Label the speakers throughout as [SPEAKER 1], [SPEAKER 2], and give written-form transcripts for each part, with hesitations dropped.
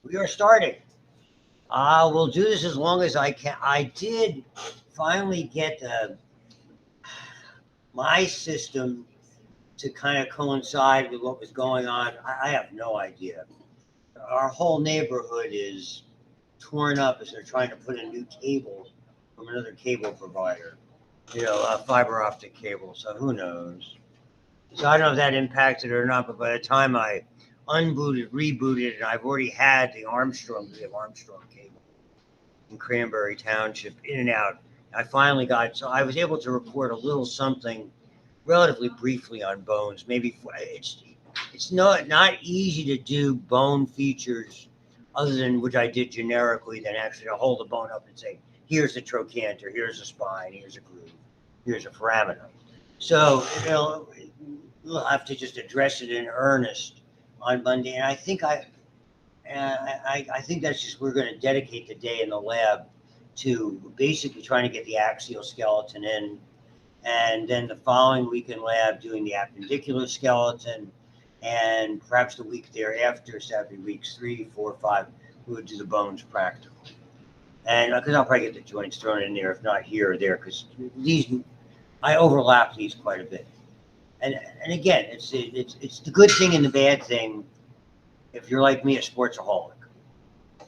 [SPEAKER 1] We are starting. We'll do this as long as I can. I did finally get my system to kind of coincide with what was going on. I have no idea. Our whole neighborhood is torn up as they're trying to put in new cables from another cable provider, a fiber optic cable. So who knows? So I don't know if that impacted it or not, but by the time I unbooted, rebooted, and I've already had the Armstrong, we have Armstrong cable in Cranberry Township, in and out. I finally got, so I was able to record a little something relatively briefly on bones. Maybe it's not easy to do bone features other than which I did generically, than actually to hold the bone up and say, here's the trochanter, here's the spine, here's a groove, here's a foramen. So, we'll have to just address it in earnest on Monday. And I think that's just, we're going to dedicate the day in the lab to basically trying to get the axial skeleton in, and then the following week in lab doing the appendicular skeleton, and perhaps the week thereafter, so that'd be weeks 3, 4, 5, we would do the bones practical. And because I'll probably get the joints thrown in there, if not here or there, because these I overlap these quite a bit. And again, it's the good thing and the bad thing. If you're like me, a sportsaholic,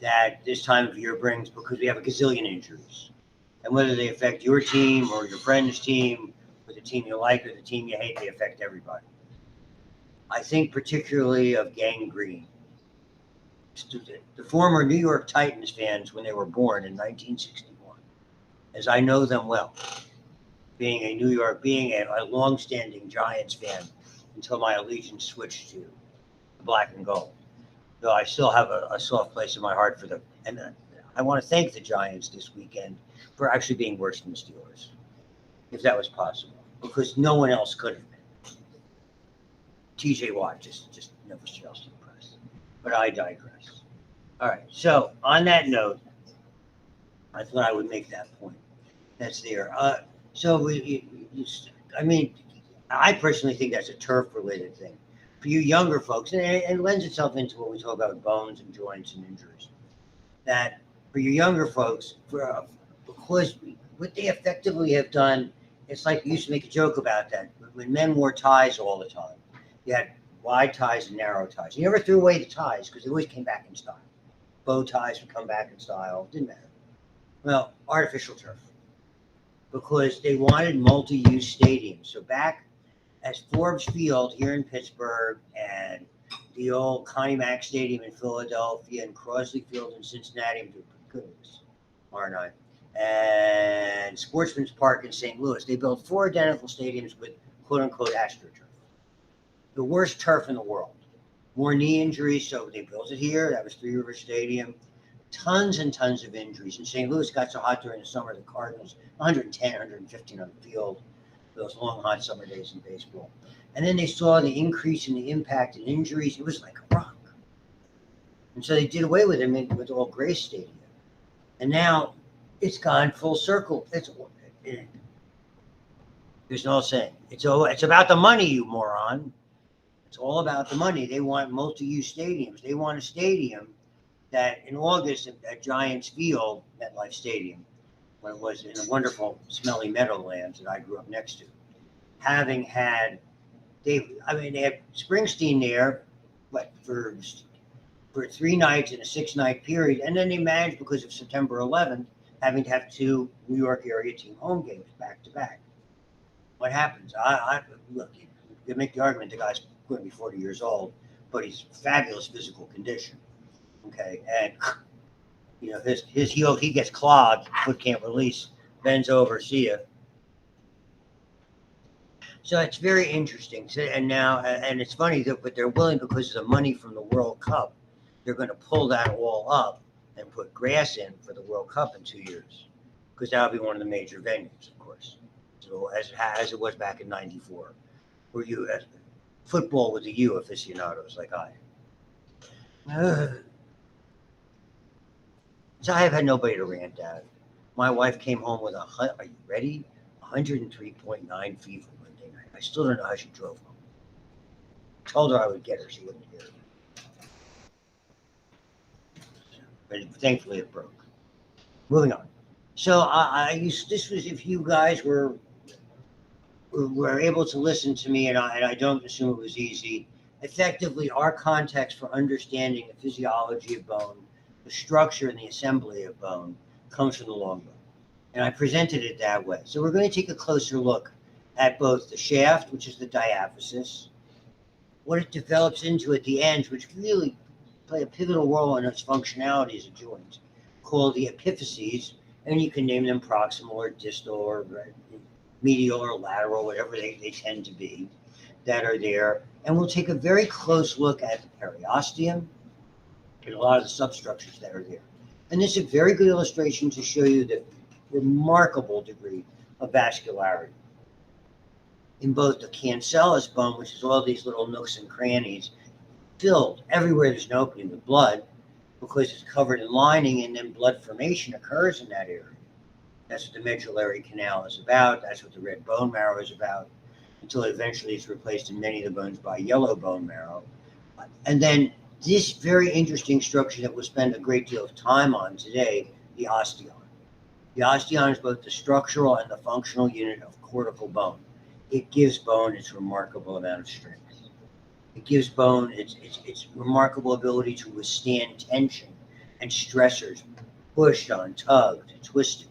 [SPEAKER 1] that this time of year brings, because we have a gazillion injuries, and whether they affect your team or your friend's team, or the team you like or the team you hate, they affect everybody. I think particularly of gangrene. The former New York Titans fans, when they were born in 1961, as I know them well, being a long-standing Giants fan until my allegiance switched to black and gold. Though I still have a soft place in my heart for them. And I want to thank the Giants this weekend for actually being worse than the Steelers, if that was possible, because no one else could have been. TJ Watt just never fails to impress. But I digress. All right. So on that note, I thought I would make that point. That's there. I mean, I personally think that's a turf-related thing. For you younger folks, and it lends itself into what we talk about with bones and joints and injuries. That for you younger folks, because what they effectively have done, it's like we used to make a joke about that. When men wore ties all the time, you had wide ties and narrow ties. You never threw away the ties because they always came back in style. Bow ties would come back in style. Didn't matter. Well, artificial turf, because they wanted multi-use stadiums. So back as Forbes Field here in Pittsburgh, and the old Connie Mack Stadium in Philadelphia, and Crosley Field in Cincinnati, I'm doing pretty good at this, aren't I? And Sportsman's Park in St. Louis. They built 4 identical stadiums with quote-unquote AstroTurf, the worst turf in the world. More knee injuries, so they built it here. That was Three River Stadium. Tons and tons of injuries. And St. Louis got so hot during the summer, the Cardinals, 110, 115 on the field, those long, hot summer days in baseball. And then they saw the increase in the impact and injuries. It was like a rock. And so they did away with it with all Gray Stadium. And now it's gone full circle. There's no saying. It's about the money, you moron. It's all about the money. They want multi-use stadiums. They want a stadium that in August at Giants Field, MetLife Stadium, when it was in a wonderful smelly meadowlands that I grew up next to, having had, they had Springsteen there, for 3 nights in a 6-night period, and then they managed, because of September 11th, having to have 2 New York area team home games back to back. What happens? Look, you make the argument the guy's going to be 40 years old, but he's fabulous physical condition. Okay, and his heel, he gets clogged, foot can't release, bends over, see ya. So it's very interesting. So, and it's funny that, but they're willing, because of the money from the World Cup, they're going to pull that all up and put grass in for the World Cup in 2 years, because that'll be one of the major venues, of course. So as it was back in '94, where you football with the U aficionados like I. So I have had nobody to rant at. My wife came home with are you ready? 103.9 fever Monday night. I still don't know how she drove home. Told her I would get her. She wouldn't hear. but thankfully it broke. Moving on. So I used, this was, if you guys were able to listen to me, and I don't assume it was easy, effectively our context for understanding the physiology of bone, the structure and the assembly of bone comes from the long bone. And I presented it that way. So we're going to take a closer look at both the shaft, which is the diaphysis, what it develops into at the ends, which really play a pivotal role in its functionality as a joint, called the epiphyses, and you can name them proximal or distal or medial or lateral, whatever they tend to be, that are there. And we'll take a very close look at the periosteum and a lot of the substructures that are there. And this is a very good illustration to show you the remarkable degree of vascularity in both the cancellous bone, which is all these little nooks and crannies, filled everywhere there's an opening with blood, because it's covered in lining, and then blood formation occurs in that area. That's what the medullary canal is about. That's what the red bone marrow is about, until eventually it's replaced in many of the bones by yellow bone marrow. And then this very interesting structure that we'll spend a great deal of time on today, the osteon. The osteon is both the structural and the functional unit of cortical bone. It gives bone its remarkable amount of strength. It gives bone its remarkable ability to withstand tension and stressors, pushed on, tugged, twisted.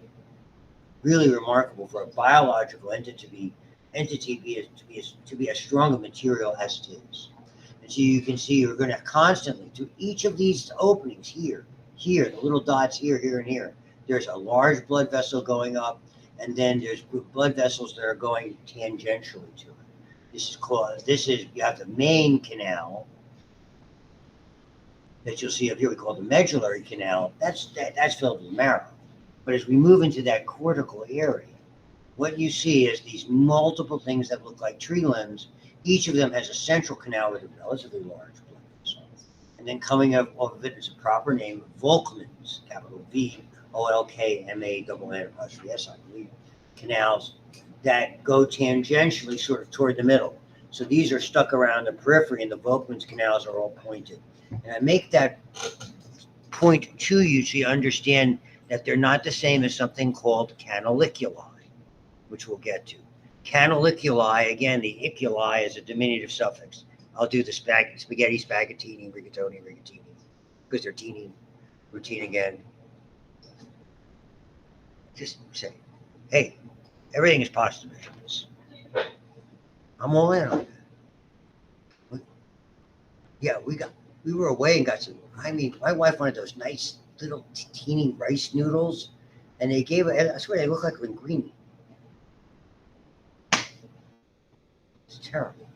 [SPEAKER 1] Really remarkable for a biological entity to be as strong a material as it is. And so you can see you're going to constantly, to each of these openings here, the little dots here, and here, there's a large blood vessel going up, and then there's blood vessels that are going tangentially to it. You have the main canal that you'll see up here, we call the medullary canal. That's filled with marrow. But as we move into that cortical area, what you see is these multiple things that look like tree limbs. Each of them has a central canal with a relatively large blood vessel. And then coming up off of it is a proper name, Volkmann's, capital VOLKMANN', I believe, canals that go tangentially sort of toward the middle. So these are stuck around the periphery, and the Volkmann's canals are all pointed. And I make that point to you so you understand that they're not the same as something called canaliculi, which we'll get to. Canaliculi, again, the iculi is a diminutive suffix. I'll do the spaghetti, spaghettini, rigatoni, because they're teeny, routine again. Just say, hey, everything is positive measurements. I'm all in on that. Yeah, we were away and got some, my wife wanted those nice little teeny rice noodles, and they gave it, I swear they look like linguine. It's terrible.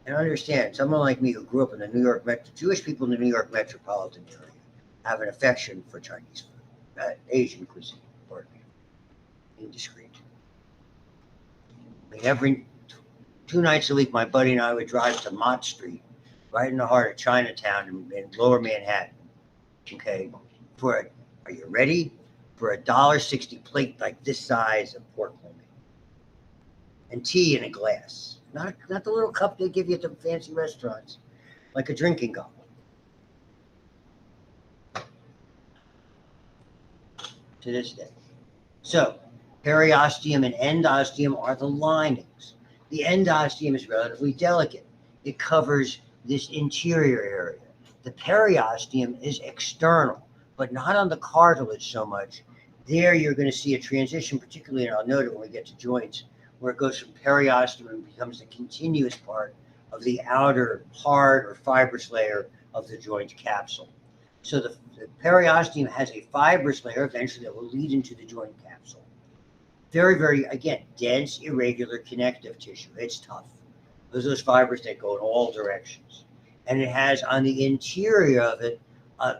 [SPEAKER 1] And understand, someone like me who grew up in the New York Jewish people in the New York metropolitan area have an affection for Chinese food, Asian cuisine, pardon me, indiscreet. Every 2 nights a week, my buddy and I would drive to Mott Street, right in the heart of Chinatown in Lower Manhattan. Okay, are you ready? For $1.60 plate like this size of pork lo mein, and tea in a glass. Not the little cup they give you at the fancy restaurants, like a drinking goblet. To this day. So, periosteum and endosteum are the linings. The endosteum is relatively delicate. It covers this interior area. The periosteum is external, but not on the cartilage so much. There you're going to see a transition, particularly, and I'll note it when we get to joints, where it goes from periosteum and becomes the continuous part of the outer hard or fibrous layer of the joint capsule. So the periosteum has a fibrous layer eventually that will lead into the joint capsule. Very, very, again, dense, irregular connective tissue. It's tough. Those fibers that go in all directions. And it has on the interior of it a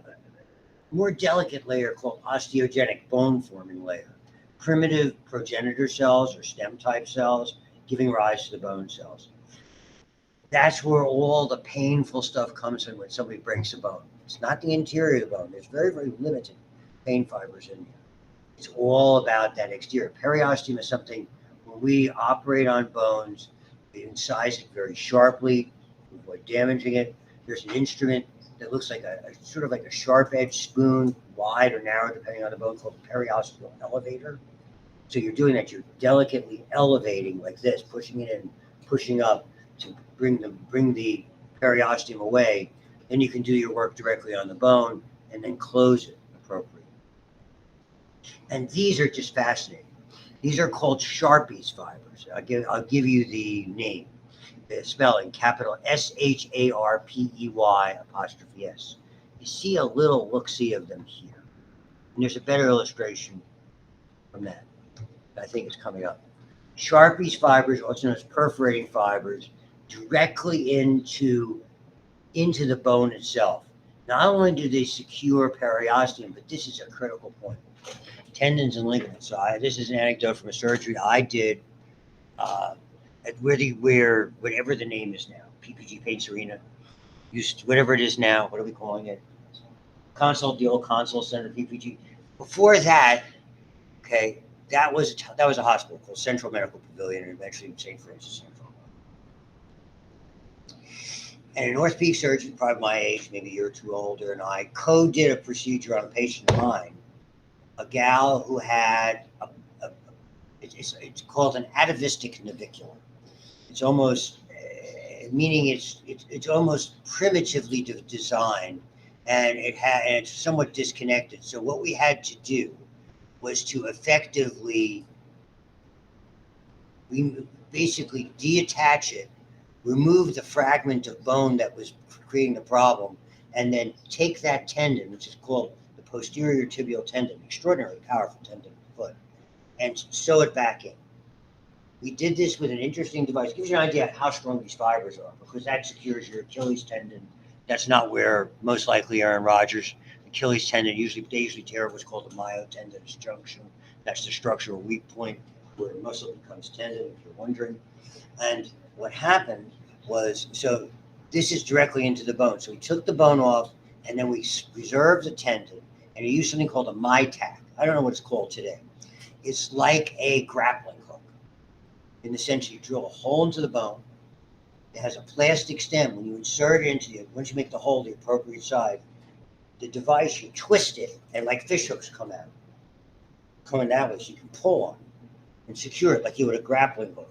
[SPEAKER 1] more delicate layer called osteogenic, bone-forming layer. Primitive progenitor cells or stem-type cells giving rise to the bone cells. That's where all the painful stuff comes in when somebody breaks a bone. It's not the interior of the bone. There's very, very limited pain fibers in here. It's all about that exterior. Periosteum is something when we operate on bones, we incise it very sharply, avoid damaging it. There's an instrument that looks like a sort of like a sharp edged spoon, wide or narrow, depending on the bone, called a periosteal elevator. So you're doing that, you're delicately elevating like this, pushing it in, pushing up to bring the periosteum away. Then you can do your work directly on the bone and then close it appropriately. And these are just fascinating. These are called Sharpie's fibers. I'll give you the name, the spelling, capital SHARPEY''S. You see a little look-see of them here. And there's a better illustration from that. I think it's coming up. Sharpie's fibers, also known as perforating fibers, directly into the bone itself. Not only do they secure periosteum, but this is a critical point. Tendons and ligaments. So this is an anecdote from a surgery I did at whatever the name is now, PPG Paints Arena, whatever it is now. What are we calling it? The old Console Center, PPG. Before that, okay, that was a hospital called Central Medical Pavilion, and eventually St. Francis Central. And an orthopedic surgeon, probably my age, maybe a year or two older, and I co-did a procedure on a patient of mine, a gal who had it's called an atavistic navicular. It's almost meaning it's almost primitively designed, and it's somewhat disconnected. So what we had to do was to effectively basically detach it, remove the fragment of bone that was creating the problem, and then take that tendon, which is called the posterior tibial tendon, extraordinarily powerful tendon of the foot, and sew it back in. We did this with an interesting device. It gives you an idea of how strong these fibers are, because that secures your Achilles tendon. That's not where most likely Aaron Rodgers' Achilles tendon they usually tear what's called the myotendinous junction. That's the structural weak point where muscle becomes tendon, if you're wondering. And what happened was, so this is directly into the bone. So we took the bone off, and then we preserved the tendon, and we used something called a MyTac. I don't know what it's called today. It's like a grappling hook, in the sense you drill a hole into the bone. It has a plastic stem. When you insert it once you make the hole the appropriate side, the device, you twist it, and like fish hooks coming that way, so you can pull on it and secure it like you would a grappling hook.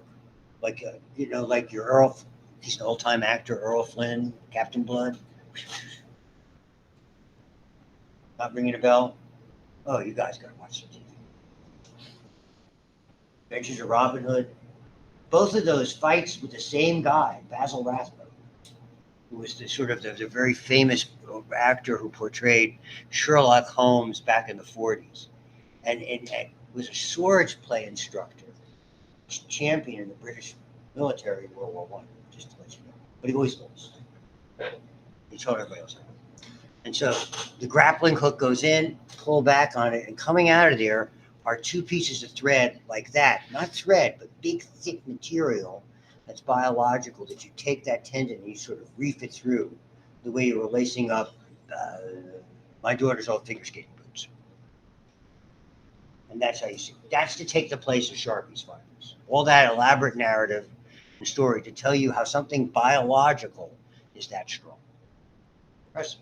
[SPEAKER 1] Like like your Earl, he's an old-time actor, Earl Flynn, Captain Blood. Not ringing a bell? Oh, you guys gotta watch the TV. Adventures of Robin Hood. Both of those fights with the same guy, Basil Rathbone, who was the very famous actor who portrayed Sherlock Holmes back in the 40s. And was a swords play instructor, champion in the British military in World War I, just to let you know. But he always lost. He told everybody else. And so the grappling hook goes in, pull back on it, and coming out of there are two pieces of thread like that. Not thread, but big, thick material that's biological, that you take that tendon and you sort of reef it through the way you were lacing up my daughter's old figure skating boots. And that's how you see it. That's to take the place of Sharpie's fibers. All that elaborate narrative and story to tell you how something biological is that strong. Impressive.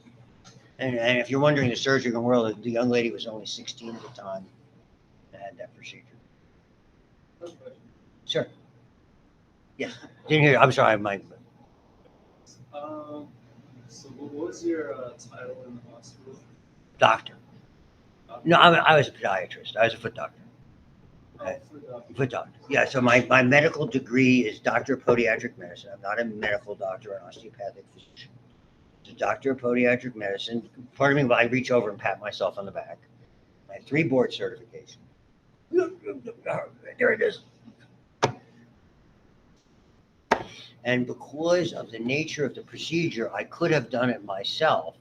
[SPEAKER 1] And if you're wondering, the surgical world, the young lady was only 16 at the time that had that procedure. Sure. Yes. Didn't hear. I'm sorry, Mike.
[SPEAKER 2] So what was your title in the hospital?
[SPEAKER 1] Doctor. No, I was a podiatrist. I was a foot doctor. Okay. Foot doctor. Yeah, so my medical degree is Doctor of Podiatric Medicine. I'm not a medical doctor, an osteopathic physician. It's a Doctor of Podiatric Medicine. Pardon me while I reach over and pat myself on the back. I have 3 board certifications. There it is. And because of the nature of the procedure, I could have done it myself,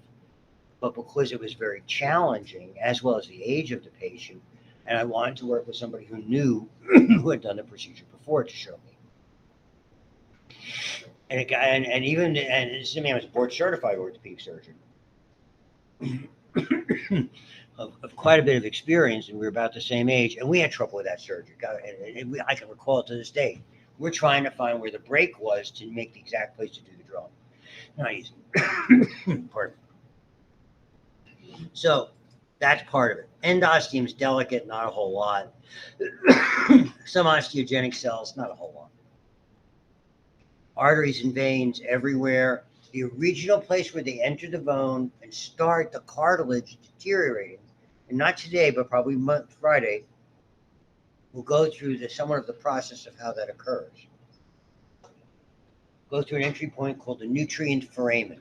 [SPEAKER 1] but because it was very challenging, as well as the age of the patient, and I wanted to work with somebody who knew, who had done the procedure before to show me. And this man was a board certified orthopedic surgeon of quite a bit of experience, and we were about the same age, and we had trouble with that surgery. I can recall it to this day. We're trying to find where the break was to make the exact place to do the drilling. Not easy. Pardon. So that's part of it. Endosteum is delicate, not a whole lot. Some osteogenic cells, not a whole lot. Arteries and veins everywhere. The original place where they enter the bone and start the cartilage deteriorating, and not today, but probably Friday, we'll go through somewhat of the process of how that occurs. Go through an entry point called the nutrient foramen.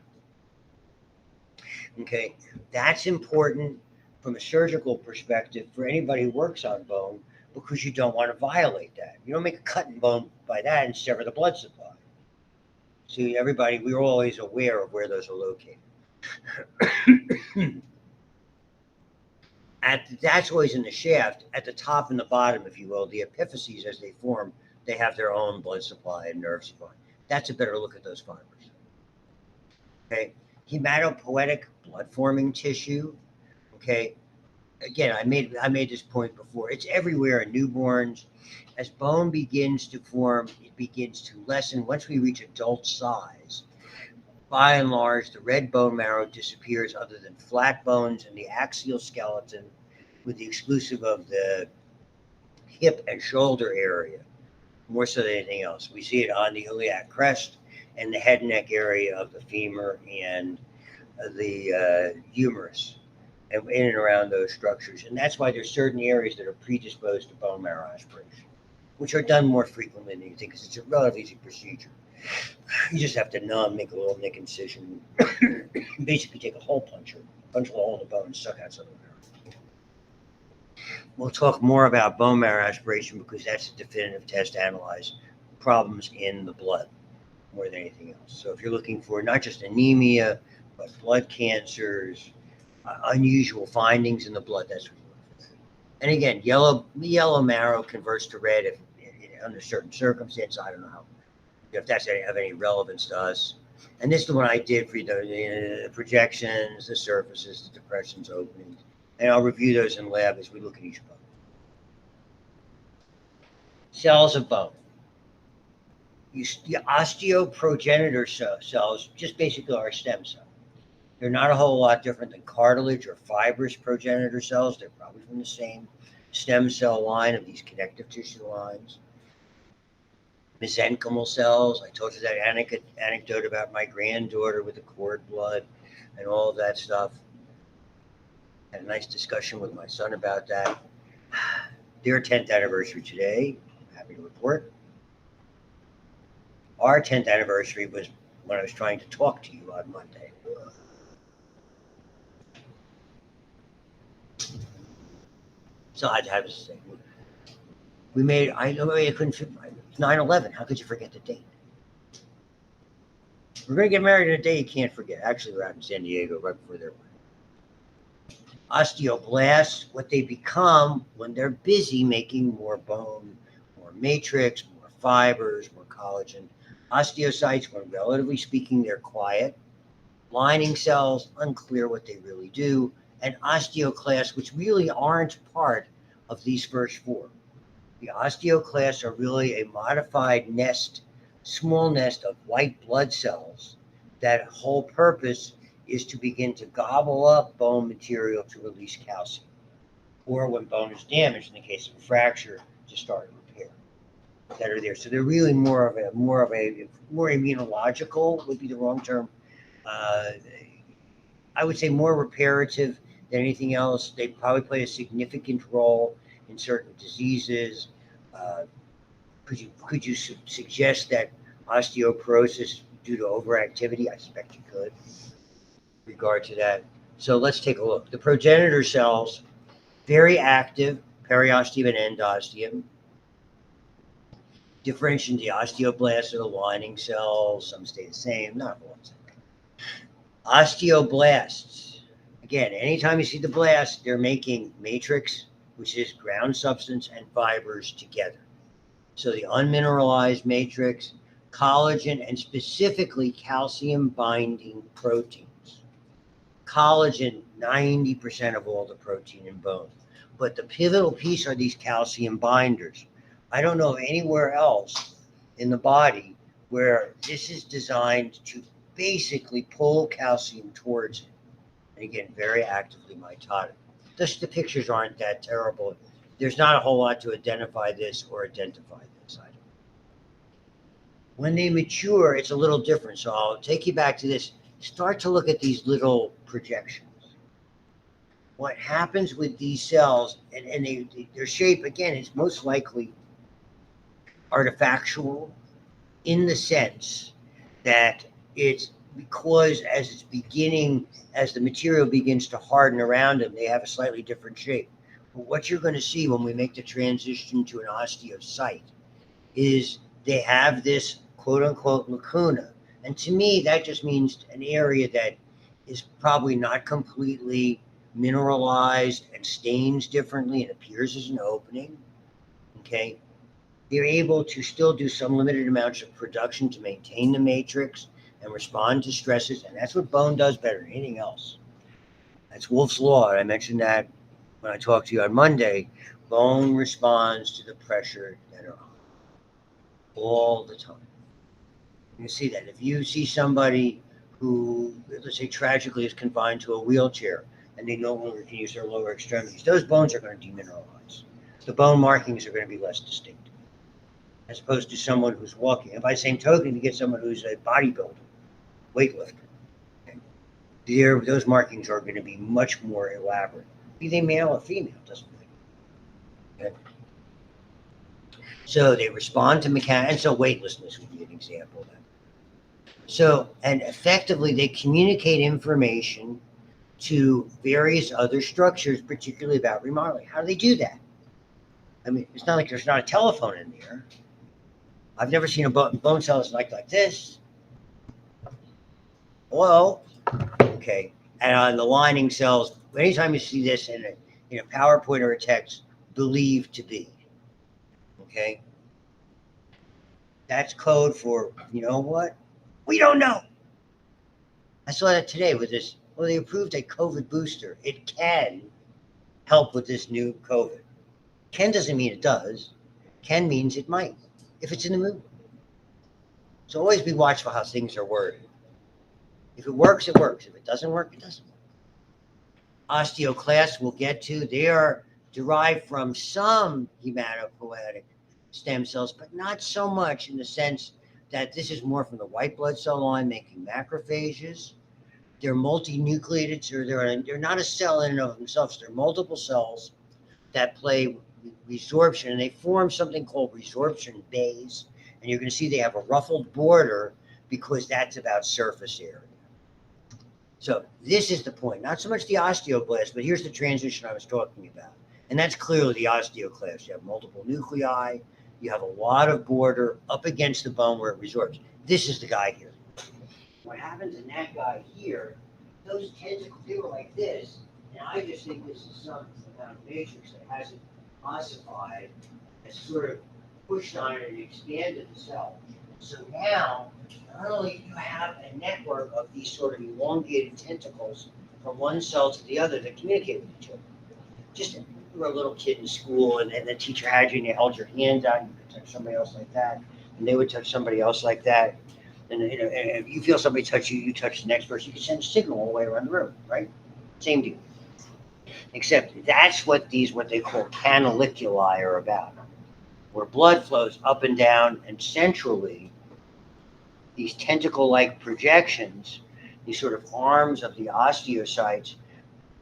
[SPEAKER 1] Okay, that's important from a surgical perspective for anybody who works on bone, because you don't want to violate that. You don't make a cut in bone by that and sever the blood supply. So everybody, we're always aware of where those are located. That's always in the shaft, at the top and the bottom, if you will. The epiphyses, as they form, they have their own blood supply and nerve supply. That's a better look at those fibers. Okay, hematopoietic blood-forming tissue. Okay, again, I made this point before. It's everywhere in newborns. As bone begins to form, it begins to lessen. Once we reach adult size, by and large, the red bone marrow disappears, other than flat bones and the axial skeleton, with the exclusive of the hip and shoulder area, more so than anything else. We see it on the iliac crest and the head and neck area of the femur and the humerus, and in and around those structures. And that's why there's certain areas that are predisposed to bone marrow aspiration, which are done more frequently than you think, because it's a relatively easy procedure. You just have to make a little nick incision, basically take a hole puncher, punch a hole in the bone and suck out some of the marrow. We'll talk more about bone marrow aspiration, because that's a definitive test to analyze problems in the blood more than anything else. So if you're looking for not just anemia, but blood cancers, unusual findings in the blood, that's what you're looking for. And again, yellow marrow converts to red if under certain circumstances. I don't know if that's of any relevance to us. And this is the one I did for the projections, the surfaces, the depressions, openings. And I'll review those in lab as we look at each bone. Cells of bone. The osteoprogenitor cells just basically are stem cells. They're not a whole lot different than cartilage or fibrous progenitor cells. They're probably from the same stem cell line of these connective tissue lines. Mesenchymal cells. I told you that anecdote about my granddaughter with the cord blood and all of that stuff. Had a nice discussion with my son about that. Their 10th anniversary today. I'm happy to report. Our 10th anniversary was when I was trying to talk to you on Monday. So I have to say, we made, I couldn't, it's 9/11. How could you forget the date? We're going to get married in a day you can't forget. Actually, we're out in San Diego right before their wedding. Osteoblasts, what they become when they're busy making more bone, more matrix, more fibers, more collagen. Osteocytes, when relatively speaking, they're quiet. Lining cells, unclear what they really do. And osteoclasts, which really aren't part of these first four. The osteoclasts are really a modified nest, small nest of white blood cells that whole purpose is to begin to gobble up bone material to release calcium, or when bone is damaged, in the case of a fracture, to start repair. That are there. So they're really more immunological would be the wrong term. I would say more reparative than anything else. They probably play a significant role in certain diseases. Could you suggest that osteoporosis due to overactivity? I suspect you could. In regard to that, so let's take a look. The progenitor cells, very active, periosteum and endosteum. Differentiating the osteoblasts are the lining cells. Some stay the same, not all the same. Osteoblasts. Again, anytime you see the blast, they're making matrix, which is ground substance, and fibers together. So the unmineralized matrix, collagen, and specifically calcium binding proteins. Collagen, 90% of all the protein in bone. But the pivotal piece are these calcium binders. I don't know of anywhere else in the body where this is designed to basically pull calcium towards it and again, very actively mitotic. The pictures aren't that terrible. There's not a whole lot to identify this or identify this item. When they mature, it's a little different. So I'll take you back to this. Start to look at these little projections. What happens with these cells, and their shape, again, is most likely artifactual in the sense that it's because as the material begins to harden around them, they have a slightly different shape. But what you're going to see when we make the transition to an osteocyte is they have this quote unquote lacuna. And to me, that just means an area that is probably not completely mineralized and stains differently and appears as an opening. Okay. They're able to still do some limited amounts of production to maintain the matrix and respond to stresses. And that's what bone does better than anything else. That's Wolff's Law. I mentioned that when I talked to you on Monday. Bone responds to the pressure that are on all the time. You see that. If you see somebody who, let's say, tragically is confined to a wheelchair and they no longer can use their lower extremities, those bones are going to demineralize. The bone markings are going to be less distinct, as opposed to someone who's walking. And by the same token, you get someone who's a bodybuilder, weightlifter. Okay. Those markings are going to be much more elaborate. Be they male or female, doesn't matter. Okay. So they respond to mechanics, and so weightlessness would be an example of that. So, and effectively, they communicate information to various other structures, particularly about remodeling. How do they do that? I mean, it's not like there's not a telephone in there. I've never seen a bone cell that's like this. Well, okay. And on the lining cells, anytime you see this in a PowerPoint or a text, believed to be. Okay. That's code for, you know what? We don't know. I saw that today with this. Well, they approved a COVID booster. It can help with this new COVID. Can doesn't mean it does. Can means it might, if it's in the movie. So always be watchful how things are worded. If it works, it works. If it doesn't work, it doesn't work. Osteoclasts we'll get to. They are derived from some hematopoietic stem cells, but not so much in the sense that this is more from the white blood cell line making macrophages. They're multinucleated, so they're not a cell in and of themselves. They're multiple cells that play resorption, and they form something called resorption bays. And you're going to see they have a ruffled border because that's about surface area. So this is the point, not so much the osteoblast, but here's the transition I was talking about. And that's clearly the osteoclast. You have multiple nuclei. You have a lot of border up against the bone where it resorbs. This is the guy here. What happens in that guy here, those tentacles, they were like this. And I just think this is some kind of matrix that hasn't ossified, has sort of pushed on it and expanded the cell. So now, not only do you have a network of these sort of elongated tentacles from one cell to the other that communicate with each other. Just you were a little kid in school and the teacher had you and you held your hand out, you could touch somebody else like that, and they would touch somebody else like that. And and if you feel somebody touch you, you touch the next person, you can send a signal all the way around the room, right? Same deal. Except that's what they call canaliculi are about, where blood flows up and down, and centrally, these tentacle-like projections, these sort of arms of the osteocytes,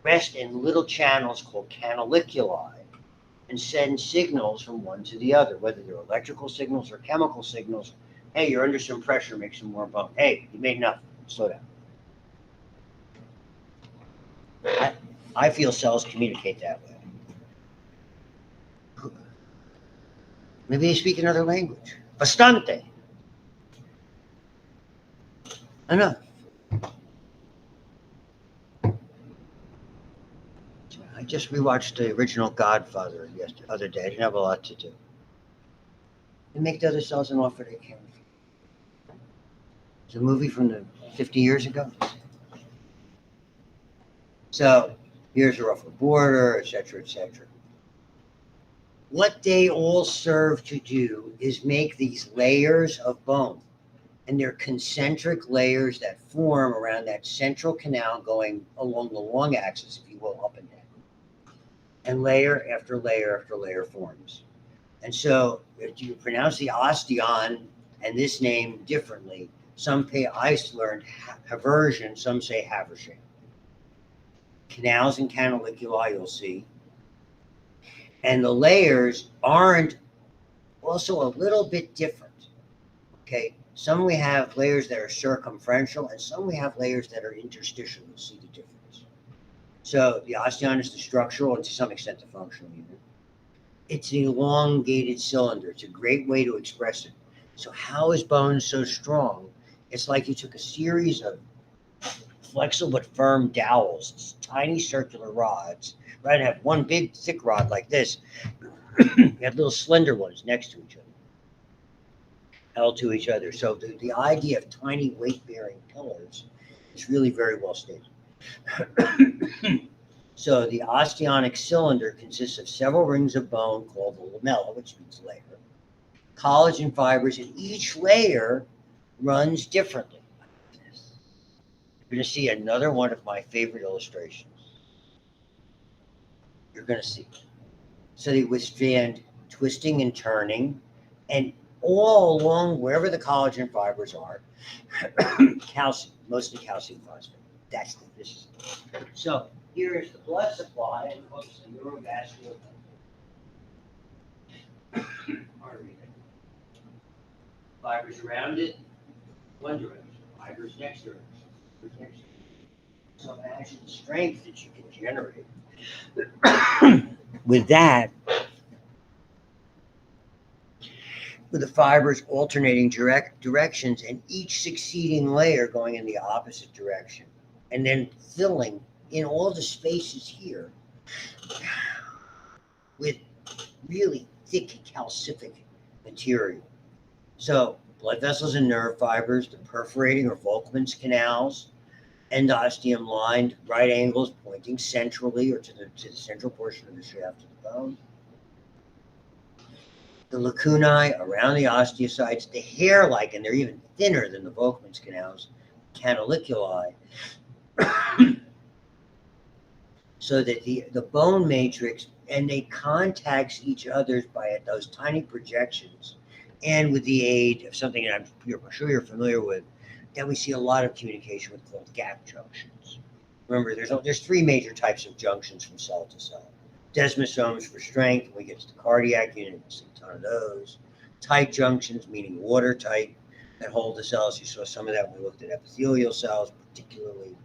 [SPEAKER 1] rest in little channels called canaliculi and send signals from one to the other, whether they're electrical signals or chemical signals. Hey, you're under some pressure, make some more bone. Hey, you made enough, slow down. I feel cells communicate that way. Maybe they speak another language. Bastante. Enough. I just rewatched the original Godfather the other day. I didn't have a lot to do. They make the other cells an offer they can. It's a movie from the 50 years ago. So here's a rougher border, et cetera, et cetera. What they all serve to do is make these layers of bone. And they're concentric layers that form around that central canal going along the long axis, if you will, up and down. And layer after layer after layer forms. And so if you pronounce the osteon and this name differently, I learned Haversian, some say Haversian. Canals and canaliculi, you'll see. And the layers aren't also a little bit different. Okay, some we have layers that are circumferential, and some we have layers that are interstitial. You'll see the difference. So the osteon is the structural and to some extent the functional unit. It's an elongated cylinder. It's a great way to express it. So how is bone so strong? It's like you took a series of flexible but firm dowels, tiny circular rods. Rather than have one big thick rod like this, you have little slender ones next to each other. Held to each other. So the idea of tiny weight-bearing pillars is really very well stated. So the osteonic cylinder consists of several rings of bone called the lamella, which means layer, collagen fibers, and each layer runs differently. You're going to see another one of my favorite illustrations. You're going to see. So they withstand twisting and turning, and all along wherever the collagen fibers are, calcium, mostly calcium phosphate. That's the this. So here is the blood supply and hooks the neurovascular artery. Fibers around it, one direction. Fibers next direction. So imagine the strength that you can generate. With that, with the fibers alternating directions and each succeeding layer going in the opposite direction, and then filling in all the spaces here with really thick calcific material. So blood vessels and nerve fibers, the perforating or Volkmann's canals, endosteum lined right angles pointing centrally or to the central portion of the shaft of the bone. The lacunae around the osteocytes, the hair-like, and they're even thinner than the Volkmann's canals, canaliculi, so that the bone matrix, and they contact each other by those tiny projections, and with the aid of something that I'm sure you're familiar with, that we see a lot of communication with called gap junctions. Remember, there's three major types of junctions from cell to cell. Desmosomes for strength. When we get to the cardiac unit, we see a ton of those. Tight junctions, meaning watertight, that hold the cells. You saw some of that when we looked at epithelial cells, particularly.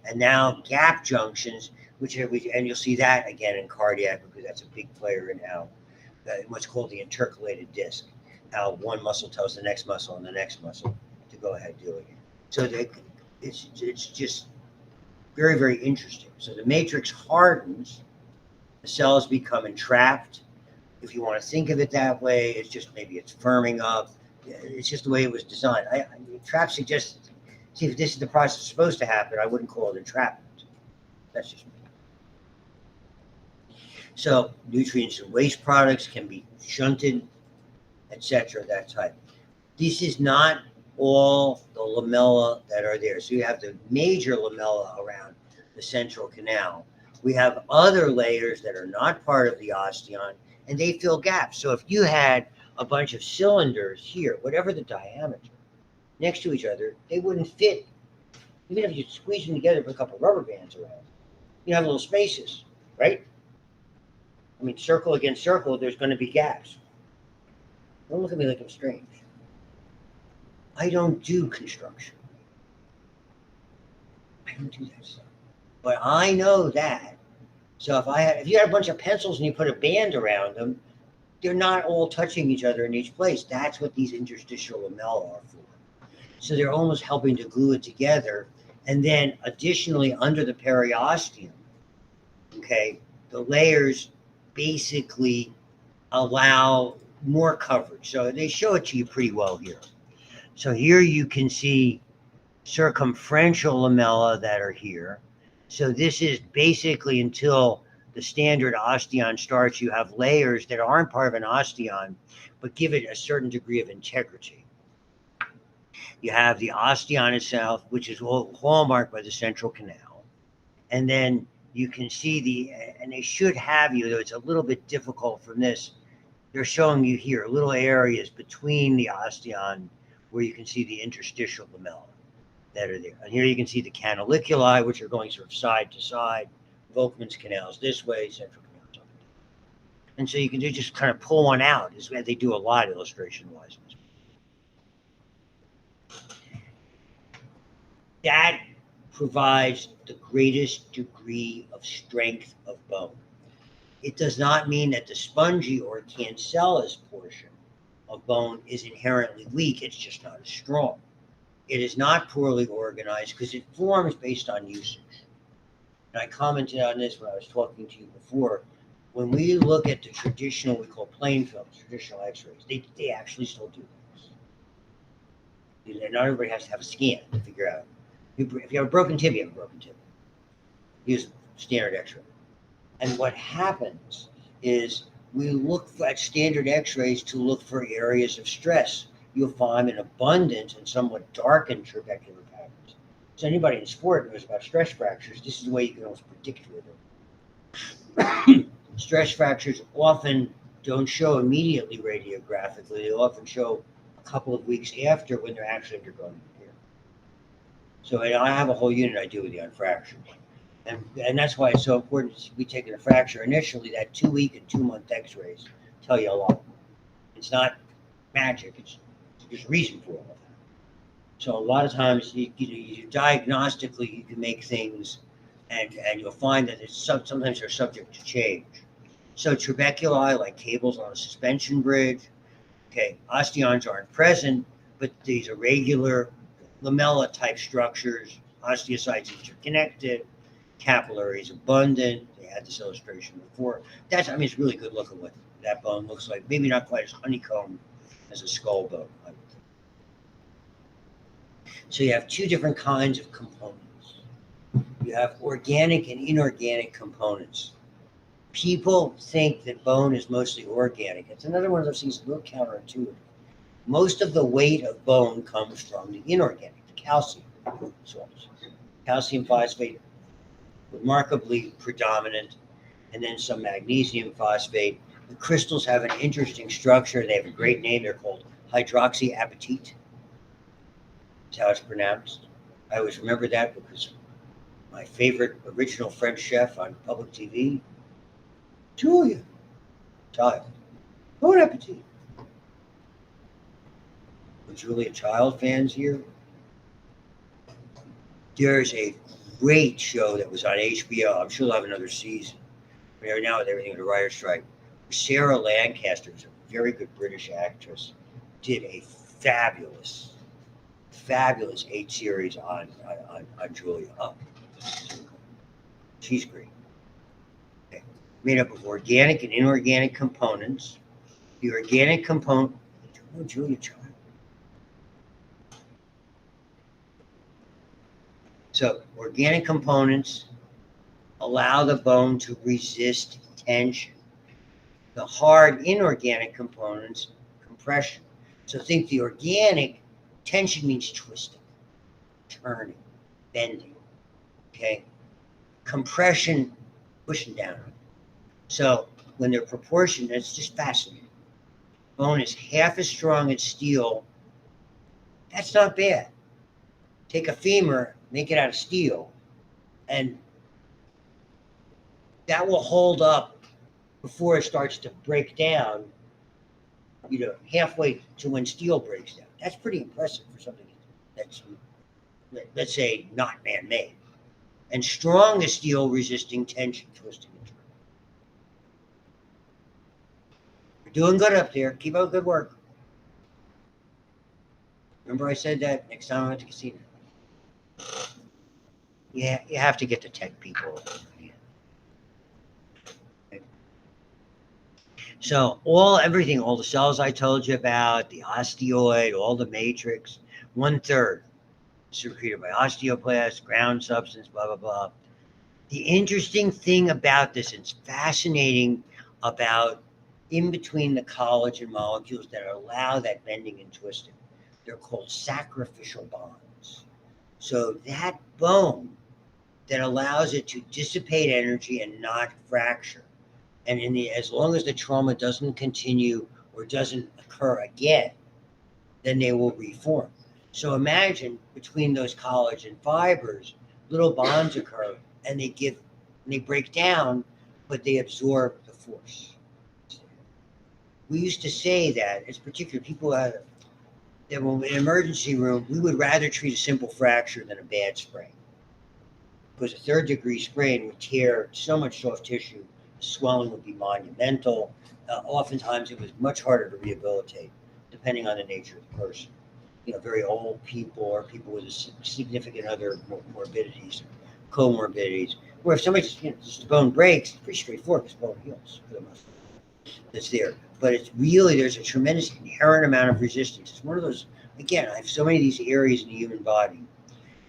[SPEAKER 1] And now gap junctions, and you'll see that again in cardiac because that's a big player in how what's called the intercalated disc. How one muscle tells the next muscle and the next muscle to go ahead doing it. So it's just very, very interesting. So the matrix hardens, the cells become entrapped. If you want to think of it that way, it's just maybe it's firming up. It's just the way it was designed. Trap suggests, see, if this is the process supposed to happen, I wouldn't call it entrapment. That's just me. So nutrients and waste products can be shunted, etc., that type. This is not all the lamella that are there. So you have the major lamella around the central canal. We have other layers that are not part of the osteon, and they fill gaps. So if you had a bunch of cylinders here, whatever the diameter, next to each other, they wouldn't fit. Even if you squeeze them together, put a couple rubber bands around, you have little spaces, right? I mean, circle against circle, there's going to be gaps. Don't look at me like I'm strange. I don't do construction. I don't do that stuff. But I know that. So if you had a bunch of pencils and you put a band around them, they're not all touching each other in each place. That's what these interstitial lamella are for. So they're almost helping to glue it together. And then additionally, under the periosteum, okay, the layers basically allow more coverage. So they show it to you pretty well here. So here you can see circumferential lamella that are here. So this is basically until the standard osteon starts, you have layers that aren't part of an osteon, but give it a certain degree of integrity. You have the osteon itself, which is all hallmarked by the central canal. And then you can see and they should have you, though it's a little bit difficult from this, they're showing you here little areas between the osteon where you can see the interstitial lamella that are there. And here you can see the canaliculi, which are going sort of side to side. Volkmann's canals this way, central canals up. And so you can just kind of pull one out, is what they do a lot illustration-wise. That provides the greatest degree of strength of bone. It does not mean that the spongy or cancellous portion of bone is inherently weak. It's just not as strong. It is not poorly organized because it forms based on usage. And I commented on this when I was talking to you before. When we look at the traditional, we call plain films, traditional x-rays, they actually still do this. And not everybody has to have a scan to figure out. If you have a broken tibia, you have a broken tibia. Use standard x-ray. And what happens is we look at standard x-rays to look for areas of stress. You'll find an abundance and somewhat darkened trabecular patterns. So anybody in sport knows about stress fractures. This is the way you can almost predict with them. Stress fractures often don't show immediately radiographically. They often show a couple of weeks after when they're actually undergoing repair. So I have a whole unit I do with you on fractures. And that's why it's so important. We take a fracture initially, that 2-week and 2-month x-rays tell you a lot. It's not magic, there's reason for all of that. So a lot of times, you diagnostically, you can make things, and you'll find that sometimes they're subject to change. So trabeculi, like cables on a suspension bridge, okay, osteons aren't present, but these are regular lamella-type structures, osteocytes interconnected, capillaries abundant. They had this illustration before. It's really good look at what that bone looks like. Maybe not quite as honeycomb as a skull bone. So you have two different kinds of components. You have organic and inorganic components. People think that bone is mostly organic. It's another one of those things, a little counterintuitive. Most of the weight of bone comes from the inorganic, the calcium sources. Calcium phosphate, remarkably predominant, and then some magnesium phosphate. The crystals have an interesting structure. They have a great name. They're called hydroxyapatite. That's how it's pronounced. I always remember that because my favorite original French chef on public TV, Julia Child. Bon appetit. The Julia Child fans here. There's a great show that was on HBO. I'm sure they'll have another season. Right now, with everything with the writer's strike, Sarah Lancaster, who's a very good British actress, did a fabulous 8 series on Julia. Oh, she's great. Okay. Made up of organic and inorganic components. The organic component, Julia Child. So organic components allow the bone to resist tension. The hard inorganic components, compression. So think the organic, tension means twisting, turning, bending, okay? Compression, pushing down. So when they're proportioned, it's just fascinating. Bone is half as strong as steel. That's not bad. Take a femur, make it out of steel, and that will hold up before it starts to break down, halfway to when steel breaks down. That's pretty impressive for something that's, let's say, not man-made. And strong as steel, resisting tension, twisting, and turning. You're doing good up there. Keep up good work. Remember I said that next time I'm at the casino? Yeah, you have to get the tech people. So everything, all the cells I told you about, the osteoid, all the matrix, 1/3 secreted by osteoblast, ground substance, blah, blah, blah. The interesting thing about this, it's fascinating about in between the collagen molecules that allow that bending and twisting. They're called sacrificial bonds. So that bone that allows it to dissipate energy and not fracture. And as long as the trauma doesn't continue or doesn't occur again, then they will reform. So imagine between those collagen fibers, little bonds occur and they break down, but they absorb the force. We used to say that, it's particular people that when in an emergency room, we would rather treat a simple fracture than a bad sprain. Because a 3rd-degree sprain would tear so much soft tissue, the swelling would be monumental. Oftentimes, it was much harder to rehabilitate, depending on the nature of the person. Very old people or people with significant other morbidities, comorbidities. Where if somebody just the bone breaks, it's pretty straightforward because bone heals for the most part. That's there. But it's really, there's a tremendous inherent amount of resistance. It's one of those, again, I have so many of these areas in the human body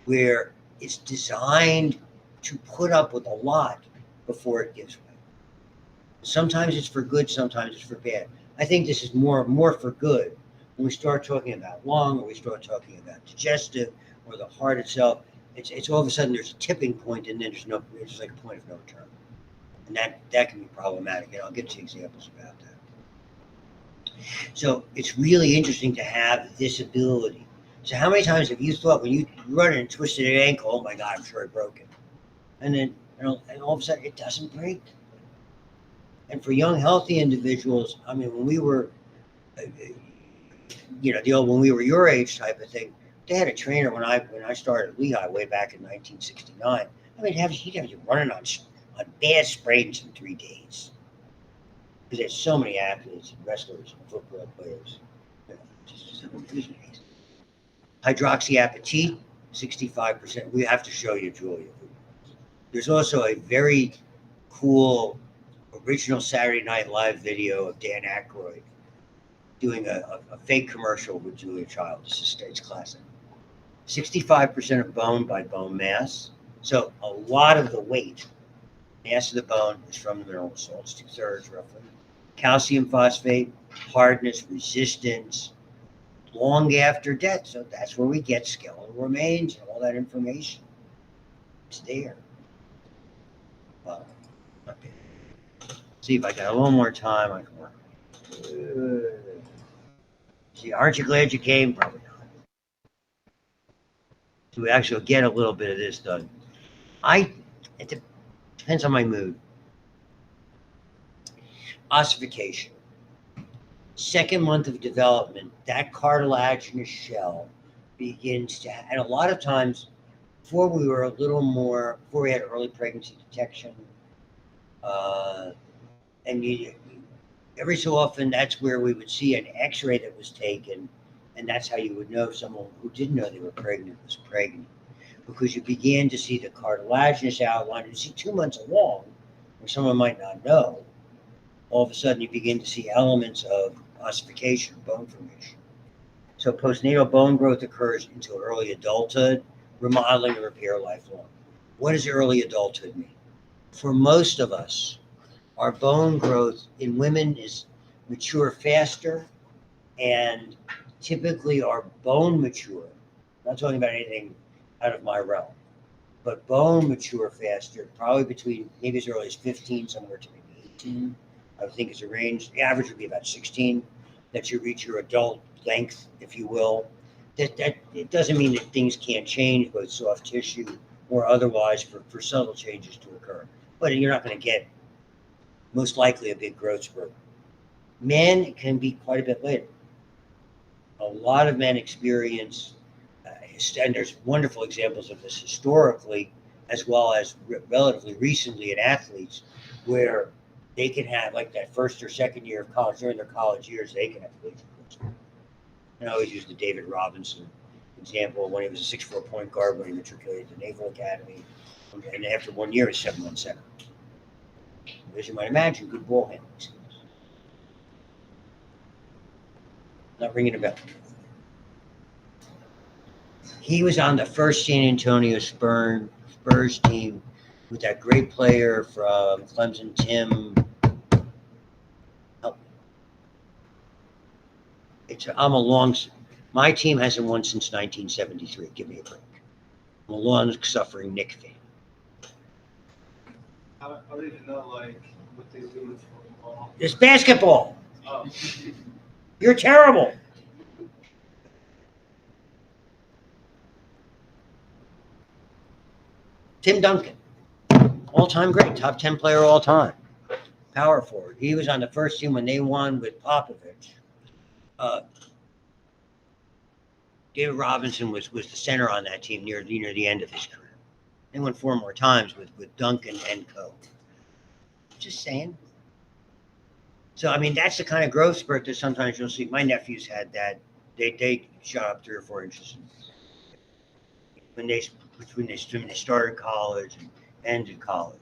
[SPEAKER 1] where it's designed to put up with a lot before it gives way. Sometimes it's for good, sometimes it's for bad. I think this is more for good when we start talking about lung, or we start talking about digestive, or the heart itself. It's all of a sudden there's a tipping point, and then there's like a point of no return, and that can be problematic. And I'll get to examples about that. So it's really interesting to have this ability. So how many times have you thought when you run and twisted an ankle, oh my God, I'm sure I broke it. And then and all of a sudden it doesn't break. And for young, healthy individuals, I mean, when we were, when we were your age type of thing, they had a trainer when I started at Lehigh way back in 1969. I mean, he'd have you running on bad sprains in 3 days. Because there's so many athletes and wrestlers and football players. Just amazing. Hydroxyapatite, 65%. We have to show you, Julia. There's also a very cool original Saturday Night Live video of Dan Aykroyd doing a fake commercial with Julia Child. It's classic. 65% of bone by bone mass. So a lot of the weight, mass of the bone, is from the mineral salts, 2/3 roughly. Calcium phosphate, hardness, resistance, long after death. So that's where we get skeletal remains and all that information. It's there. Well, okay. See if I got a little more time. I can work. See, aren't you glad you came? Probably not. So we actually get a little bit of this done. It depends on my mood. Ossification. 2nd month of development, that cartilaginous shell begins to, and a lot of times, before we had early pregnancy detection, and every so often, that's where we would see an X-ray that was taken, and that's how you would know if someone who didn't know they were pregnant was pregnant, because you began to see the cartilaginous outline. You see 2 months along, where someone might not know. All of a sudden, you begin to see elements of ossification, bone formation. So postnatal bone growth occurs until early adulthood, remodeling and repair lifelong. What does early adulthood mean? For most of us, our bone growth in women is mature faster, and typically our bone mature. I'm not talking about anything out of my realm, but bone mature faster, probably between maybe as early as 15, somewhere to maybe 18. I would think it's a range. The average would be about 16, that you reach your adult length, if you will. That it doesn't mean that things can't change, both soft tissue or otherwise, for subtle changes to occur. But you're not going to get, most likely, a big growth spurt. Men can be quite a bit later. A lot of men experience, and there's wonderful examples of this historically, as well as relatively recently in athletes, where they can have, like, that 1st or 2nd year of college, during their college years, they can have a major growth spurt. And I always use the David Robinson example when he was a 6'4" point guard when he matriculated at the Naval Academy. And after 1 year, he's 7'1" center. As you might imagine, good ball handling skills. Not ringing a bell. He was on the first San Antonio Spurs team with that great player from Clemson, Tim. I'm a long. My team hasn't won since 1973. Give me a break. I'm a long-suffering Knicks fan.
[SPEAKER 2] I don't even know like what they do with football.
[SPEAKER 1] It's basketball.
[SPEAKER 2] Oh.
[SPEAKER 1] You're terrible. Tim Duncan, all-time great, top 10 player all time, power forward. He was on the first team when they won with Popovich. David Robinson was the center on that team near the end of his career. They won 4 more times with Duncan and co. Just saying. So, I mean, that's the kind of growth spurt that sometimes you'll see. My nephews had that. They shot up 3 or 4 inches when they started college and ended college.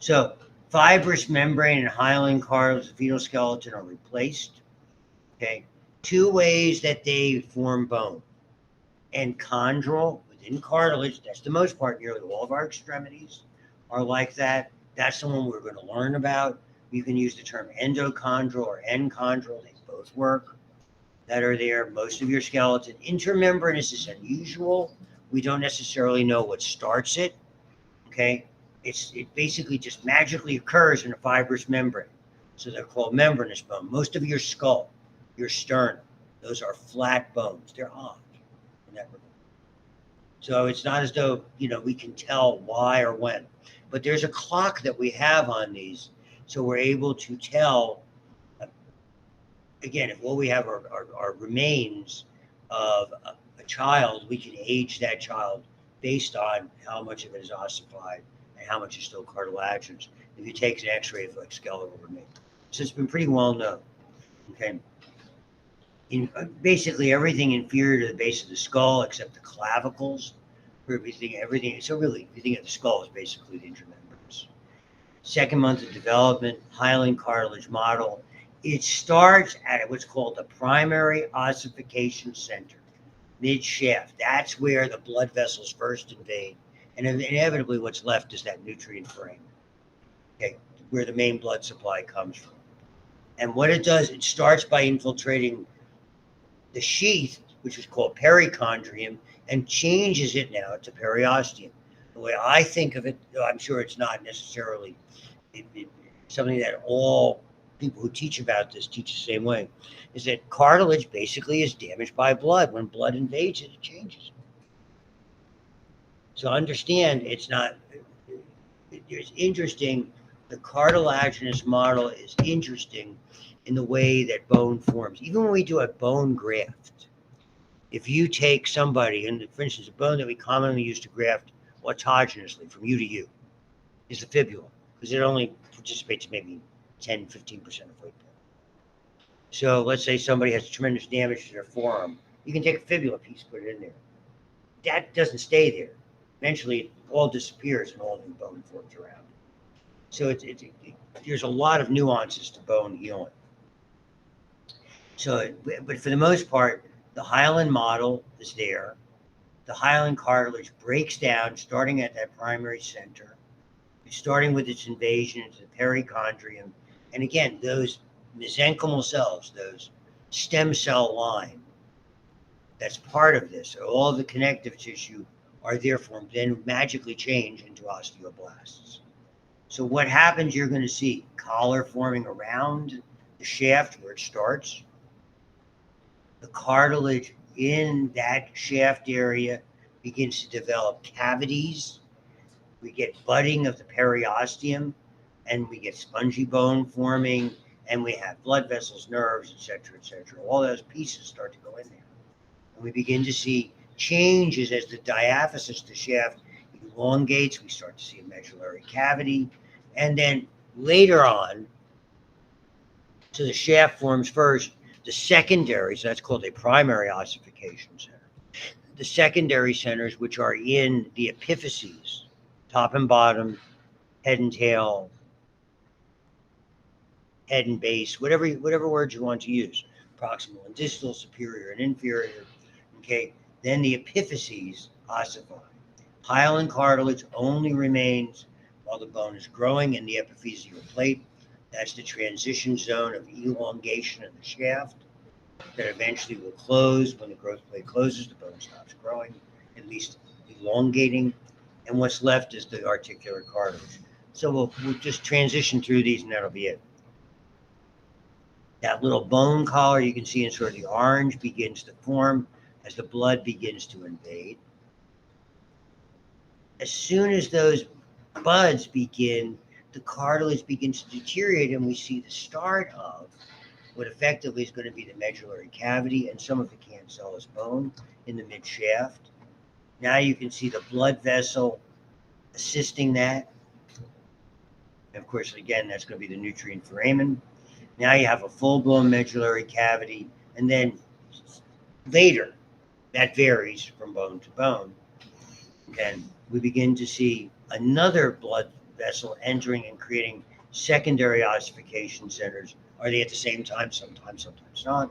[SPEAKER 1] So, fibrous membrane and hyaline cartilage, fetal skeleton are replaced. Okay, 2 ways that they form bone. And chondral within cartilage, that's the most part. Nearly all of our extremities are like that. That's the one we're going to learn about. You can use the term endochondral or enchondral. They both work. That are there. Most of your skeleton. Intermembranous is unusual. We don't necessarily know what starts it. Okay, it basically just magically occurs in a fibrous membrane. So they're called membranous bone. Most of your skull, your sternum, those are flat bones. They're odd in that regard. So it's not as though, we can tell why or when. But there's a clock that we have on these. So we're able to tell, again, if what we have are remains of a child, we can age that child based on how much of it is ossified and how much is still cartilaginous. If you take an x-ray of like skeletal remains. So it's been pretty well known. Okay. Basically everything inferior to the base of the skull except the clavicles, everything. So really, if you think of the skull is basically the intermembranous. 2nd month of development, hyaline cartilage model. It starts at what's called the primary ossification center, mid-shaft. That's where the blood vessels first invade. And inevitably what's left is that nutrient frame, okay, where the main blood supply comes from. And what it does, it starts by infiltrating the sheath, which is called perichondrium, and changes it now to periosteum. The way I think of it, though I'm sure it's not necessarily something that all people who teach about this teach the same way, is that cartilage basically is damaged by blood. When blood invades it, it changes. So understand, it's interesting. The cartilaginous model is interesting in the way that bone forms. Even when we do a bone graft, if you take somebody, and for instance, a bone that we commonly use to graft autogenously from you to you is the fibula, because it only participates maybe 10, 15% of weight. So let's say somebody has tremendous damage to their forearm. You can take a fibula piece, put it in there. That doesn't stay there. Eventually, it all disappears and all new bone forms around. So there's a lot of nuances to bone healing. So, but for the most part, the hyaline model is there. The hyaline cartilage breaks down, starting at that primary center, starting with its invasion into the perichondrium. And again, those mesenchymal cells, those stem cell line, that's part of this. All of the connective tissue are therefore then magically change into osteoblasts. So what happens, you're going to see collar forming around the shaft where it starts. The cartilage in that shaft area begins to develop cavities. We get budding of the periosteum, and we get spongy bone forming, and we have blood vessels, nerves, etc., etc. All those pieces start to go in there. And we begin to see changes as the diaphysis, the shaft, elongates. We start to see a medullary cavity. And then later on, so the shaft forms first, the secondary, so that's called a primary ossification center. The secondary centers, which are in the epiphyses, top and bottom, head and tail, head and base, whatever words you want to use, proximal and distal, superior and inferior, okay? Then the epiphyses ossify. Hyaline cartilage only remains while the bone is growing in the epiphyseal plate. That's the transition zone of elongation of the shaft. that eventually will close. When the growth plate closes, the bone stops growing, at least elongating, and what's left is the articular cartilage. So we'll just transition through these, and that'll be it. That little bone collar you can see in sort of the orange begins to form as the blood begins to invade. As soon as those buds begin, the cartilage begins to deteriorate, and we see the start of what effectively is going to be the medullary cavity and some of the cancellous bone in the mid shaft. Now you can see the blood vessel assisting that. And of course, again, that's going to be the nutrient foramen. Now you have a full-blown medullary cavity, and then later, that varies from bone to bone, and we begin to see another blood vessel entering and creating secondary ossification centers. Are they at the same time? Sometimes not.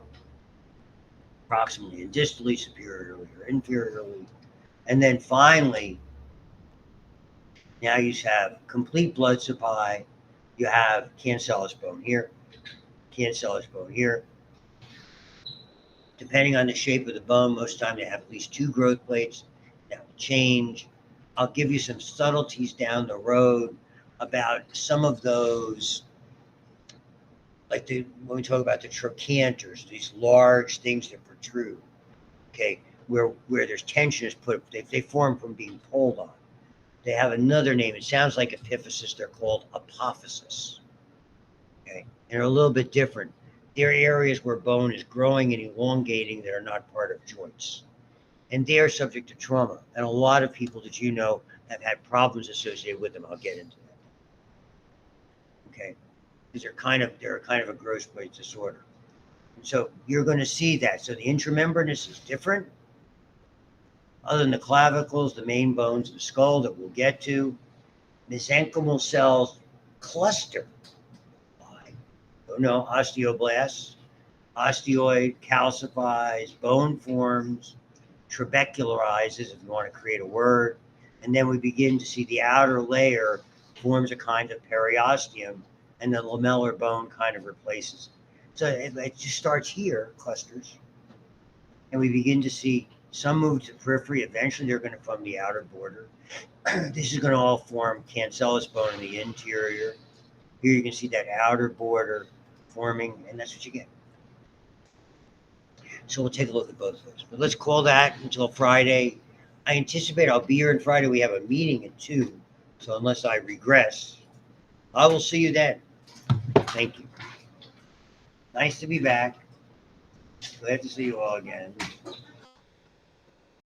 [SPEAKER 1] Proximally and distally, superiorly or inferiorly. And then finally, now you have complete blood supply. You have cancellous bone here, cancellous bone here. Depending on the shape of the bone, most of the time they have at least two growth plates. That will change. I'll give you some subtleties down the road about some of those, like when we talk about the trochanters, these large things that protrude, okay, where there's tension is put, they form from being pulled on. They have another name. It sounds like epiphysis. They're called apophysis. Okay, and they're a little bit different. They're areas where bone is growing and elongating that are not part of joints. And they are subject to trauma. And a lot of people that you know have had problems associated with them. I'll get into that. Okay, because they're kind of a gross plate disorder. And so you're going to see that. So the intramembranous is different. Other than the clavicles, the main bones of the skull that we'll get to, mesenchymal cells cluster by, osteoblasts, osteoid calcifies, bone forms, trabecularizes, if you want to create a word, and then we begin to see the outer layer forms a kind of periosteum, and the lamellar bone kind of replaces it. So it just starts here, clusters, and we begin to see some move to periphery. Eventually, they're going to form the outer border. This is going to all form cancellous bone in the interior. Here you can see that outer border forming, and that's what you get. So we'll take a look at both of those. But let's call that until Friday. I anticipate I'll be here on Friday. We have a meeting at 2. So unless I regress, I will see you then. Thank you. Nice to be back. Glad to see you all again.